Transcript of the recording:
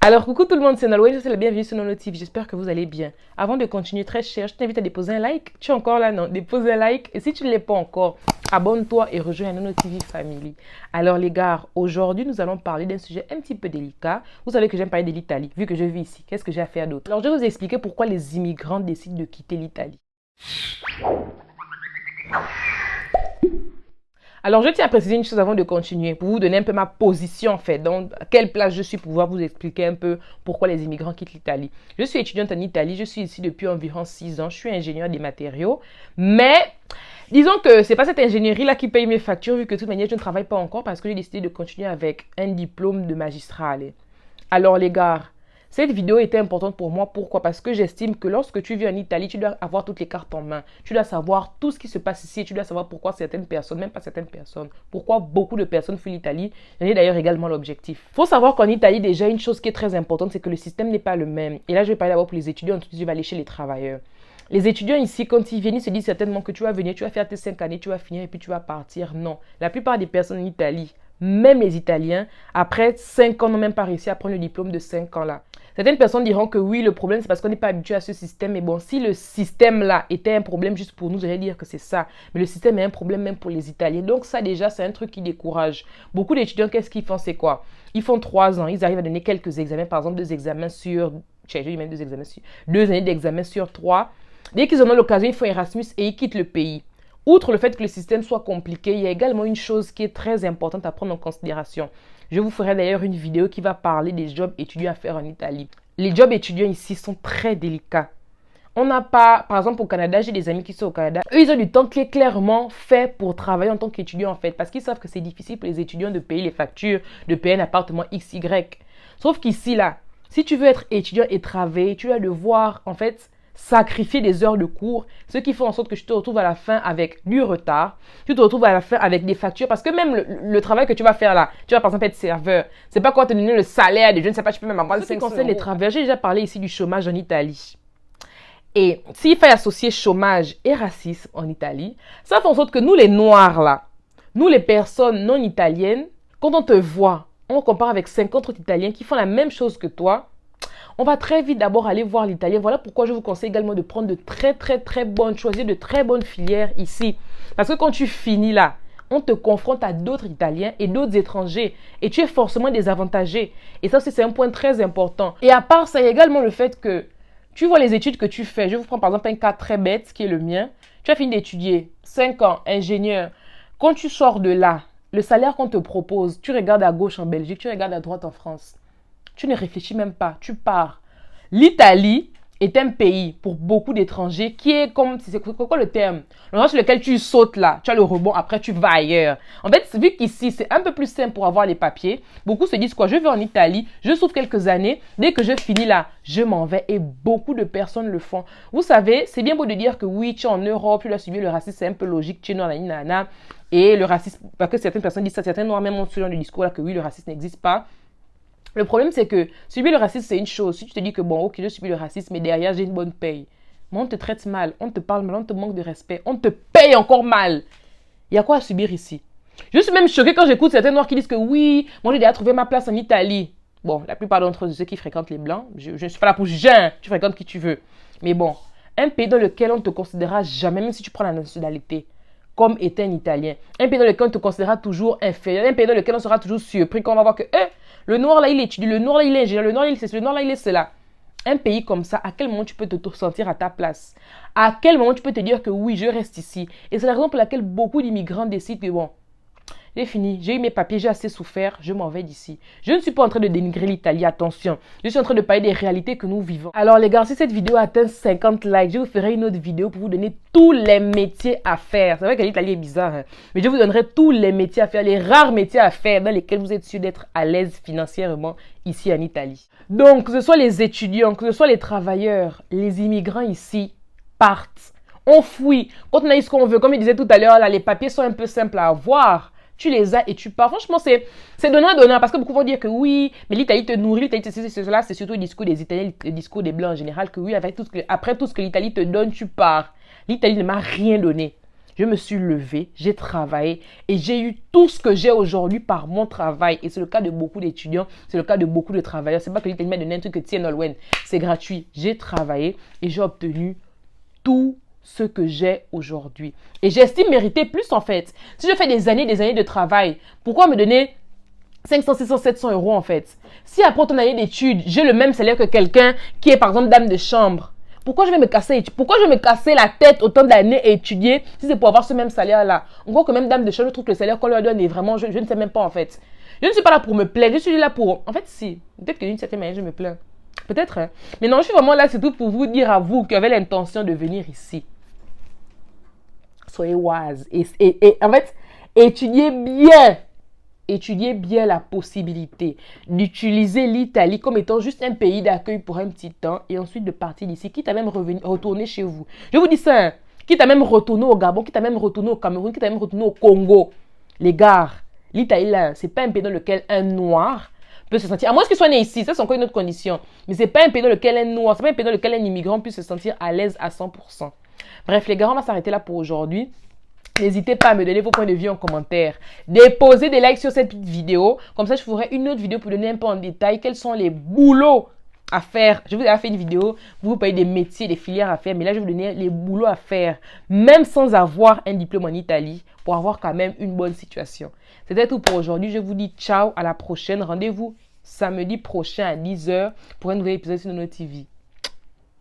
Alors, coucou tout le monde, c'est Nolwenn, je suis la bienvenue sur Nolo TV, j'espère que vous allez bien. Avant de continuer très cher, je t'invite à déposer un like. Tu es encore là, non? Dépose un like. Et si tu ne l'es pas encore, abonne-toi et rejoins Nolo TV Family. Alors les gars, aujourd'hui nous allons parler d'un sujet un petit peu délicat. Vous savez que j'aime parler de l'Italie, vu que je vis ici. Qu'est-ce que j'ai à faire d'autre? Alors je vais vous expliquer pourquoi les immigrants décident de quitter l'Italie. Alors, je tiens à préciser une chose avant de continuer, pour vous donner un peu ma position en fait, donc à quelle place je suis pour pouvoir vous expliquer un peu pourquoi les immigrants quittent l'Italie. Je suis étudiante en Italie, je suis ici depuis environ 6 ans, je suis ingénieure des matériaux, mais disons que c'est pas cette ingénierie-là qui paye mes factures, vu que de toute manière je ne travaille pas encore parce que j'ai décidé de continuer avec un diplôme de magistrat. Allez. Alors les gars, cette vidéo était importante pour moi. Pourquoi? Parce que j'estime que lorsque tu vis en Italie, tu dois avoir toutes les cartes en main. Tu dois savoir tout ce qui se passe ici. Tu dois savoir pourquoi certaines personnes, même pas certaines personnes, pourquoi beaucoup de personnes fuient l'Italie. J'en ai d'ailleurs également l'objectif. Il faut savoir qu'en Italie, déjà, une chose qui est très importante, c'est que le système n'est pas le même. Et là, je vais parler d'abord pour les étudiants, ensuite je vais aller chez les travailleurs. Les étudiants ici, quand ils viennent, ils se disent certainement que tu vas venir, tu vas faire tes 5 années, tu vas finir et puis tu vas partir. Non. La plupart des personnes en Italie, même les Italiens, après 5 ans, n'ont même pas réussi à prendre le diplôme de 5 ans là. Certaines personnes diront que oui, le problème, c'est parce qu'on n'est pas habitué à ce système. Mais bon, si le système-là était un problème juste pour nous, j'allais dire que c'est ça. Mais le système est un problème même pour les Italiens. Donc ça, déjà, c'est un truc qui décourage. Beaucoup d'étudiants, qu'est-ce qu'ils font? C'est quoi? Ils font 3 ans. Ils arrivent à donner quelques examens. Par exemple, 2 examens sur... Je dis même 2 examens sur... 2 années d'examen sur 3. Dès qu'ils en ont l'occasion, ils font Erasmus et ils quittent le pays. Outre le fait que le système soit compliqué, il y a également une chose qui est très importante à prendre en considération. Je vous ferai d'ailleurs une vidéo qui va parler des jobs étudiants à faire en Italie. Les jobs étudiants ici sont très délicats. On n'a pas, par exemple au Canada, j'ai des amis qui sont au Canada. Eux, ils ont du temps qui est clairement fait pour travailler en tant qu'étudiant en fait. Parce qu'ils savent que c'est difficile pour les étudiants de payer les factures, de payer un appartement XY. Sauf qu'ici, là, si tu veux être étudiant et travailler, tu vas devoir en fait sacrifier des heures de cours, ce qui fait en sorte que tu te retrouves à la fin avec du retard, tu te retrouves à la fin avec des factures, parce que même le travail que tu vas faire là, tu vas par exemple être serveur, c'est pas quoi te donner le salaire de je ne sais pas, tu peux même avoir 500 euros. Ce qui concerne les travailleurs, j'ai déjà parlé ici du chômage en Italie. Et s'il faut associer chômage et racisme en Italie, ça fait en sorte que nous les noirs là, nous les personnes non italiennes, quand on te voit, on compare avec 50 autres Italiens qui font la même chose que toi, on va très vite d'abord aller voir l'italien. Voilà pourquoi je vous conseille également de prendre de très bonnes, choisir de très bonnes filières ici. Parce que quand tu finis là, on te confronte à d'autres Italiens et d'autres étrangers. Et tu es forcément désavantagé. Et ça, c'est un point très important. Et à part ça, il y a également le fait que tu vois les études que tu fais. Je vous prends par exemple un cas très bête, qui est le mien. Tu as fini d'étudier 5 ans, ingénieur. Quand tu sors de là, le salaire qu'on te propose, tu regardes à gauche en Belgique, tu regardes à droite en France. Tu ne réfléchis même pas, tu pars. L'Italie est un pays pour beaucoup d'étrangers qui est comme, c'est quoi le terme? L'endroit sur lequel tu sautes là, tu as le rebond, après tu vas ailleurs. En fait, vu qu'ici c'est un peu plus simple pour avoir les papiers, beaucoup se disent quoi? Je vais en Italie, je souffre quelques années, dès que je finis là, je m'en vais et beaucoup de personnes le font. Vous savez, c'est bien beau de dire que oui, tu es en Europe, tu as subi le racisme, c'est un peu logique, tu es nana. Et le racisme, parce que certaines personnes disent ça, certains noirs même ont ce genre de discours là que oui, le racisme n'existe pas. Le problème, c'est que subir le racisme, c'est une chose. Si tu te dis que bon, ok, je subis le racisme, mais derrière, j'ai une bonne paye. Mais on te traite mal, on te parle mal, on te manque de respect, on te paye encore mal. Il y a quoi à subir ici? Je suis même choquée quand j'écoute certains noirs qui disent que oui, moi j'ai déjà trouvé ma place en Italie. Bon, la plupart d'entre eux, ceux qui fréquentent les blancs, je ne suis pas là pour juger, hein, tu fréquentes qui tu veux. Mais bon, un pays dans lequel on ne te considérera jamais, même si tu prends la nationalité, comme étant un Italien. Un pays dans lequel on te considérera toujours inférieur. Un pays dans lequel on sera toujours surpris quand on va voir que le noir là il étudie, le noir là il est ingénieur, le noir là il est ceci, le noir là il est cela. Un pays comme ça, à quel moment tu peux te sentir à ta place? À quel moment tu peux te dire que oui, je reste ici? Et c'est la raison pour laquelle beaucoup d'immigrants décident que bon, j'ai fini, j'ai eu mes papiers, j'ai assez souffert, je m'en vais d'ici. Je ne suis pas en train de dénigrer l'Italie, attention. Je suis en train de parler des réalités que nous vivons. Alors les gars, si cette vidéo atteint 50 likes, je vous ferai une autre vidéo pour vous donner tous les métiers à faire. C'est vrai que l'Italie est bizarre, hein? Mais je vous donnerai tous les métiers à faire, les rares métiers à faire dans lesquels vous êtes sûr d'être à l'aise financièrement ici en Italie. Donc, que ce soit les étudiants, que ce soit les travailleurs, les immigrants ici partent. On fuit. Quand on a eu ce qu'on veut, comme je disais tout à l'heure, là, les papiers sont un peu simples à avoir. Tu les as et tu pars. Franchement, c'est donnant-donnant parce que beaucoup vont dire que oui, mais l'Italie te nourrit, l'Italie te ceci, cela. C'est surtout le discours des Italiens, le discours des Blancs en général, que oui, après tout ce que l'Italie te donne, tu pars. L'Italie ne m'a rien donné. Je me suis levée, j'ai travaillé et j'ai eu tout ce que j'ai aujourd'hui par mon travail. Et c'est le cas de beaucoup d'étudiants, c'est le cas de beaucoup de travailleurs. C'est pas que l'Italie m'a donné un truc que tiens, Nolwenn, c'est gratuit. J'ai travaillé et j'ai obtenu tout ce que j'ai aujourd'hui. Et j'estime mériter plus en fait. Si je fais des années de travail, pourquoi me donner 500, 600, 700 euros en fait? Si après ton année d'études, j'ai le même salaire que quelqu'un qui est par exemple dame de chambre, pourquoi je vais me casser la tête autant d'années à étudier si c'est pour avoir ce même salaire-là? On voit que même dame de chambre, je trouve que le salaire qu'on leur donne est vraiment, je ne sais même pas en fait. Je ne suis pas là pour me plaindre, je suis là pour... En fait, si, peut-être que d'une certaine manière, je me plains. Peut-être, hein. Mais non, je suis vraiment là, c'est tout pour vous dire à vous qui avez l'intention de venir ici. Soyez wise. Et en fait, étudiez bien la possibilité d'utiliser l'Italie comme étant juste un pays d'accueil pour un petit temps et ensuite de partir d'ici, quitte à même retourner chez vous. Je vous dis ça, hein, quitte à même retourner au Gabon, quitte à même retourner au Cameroun, quitte à même retourner au Congo. Les gars, l'Italie là, c'est pas un pays dans lequel un noir peut se sentir, à moins qu'il soit né ici, ça c'est encore une autre condition, mais c'est pas un pays dans lequel un noir, c'est pas un pays dans lequel un immigrant puisse se sentir à l'aise à 100%. Bref les gars, on va s'arrêter là pour aujourd'hui. N'hésitez pas à me donner vos points de vue en commentaire. Déposez des likes sur cette vidéo. Comme ça, je ferai une autre vidéo pour donner un peu en détail quels sont les boulots à faire. Je vous ai fait une vidéo, vous payez des métiers, des filières à faire. Mais là, je vais vous donner les boulots à faire, même sans avoir un diplôme en Italie, pour avoir quand même une bonne situation. C'était tout pour aujourd'hui. Je vous dis ciao, à la prochaine. Rendez-vous samedi prochain à 10 h pour un nouvel épisode sur Nono TV.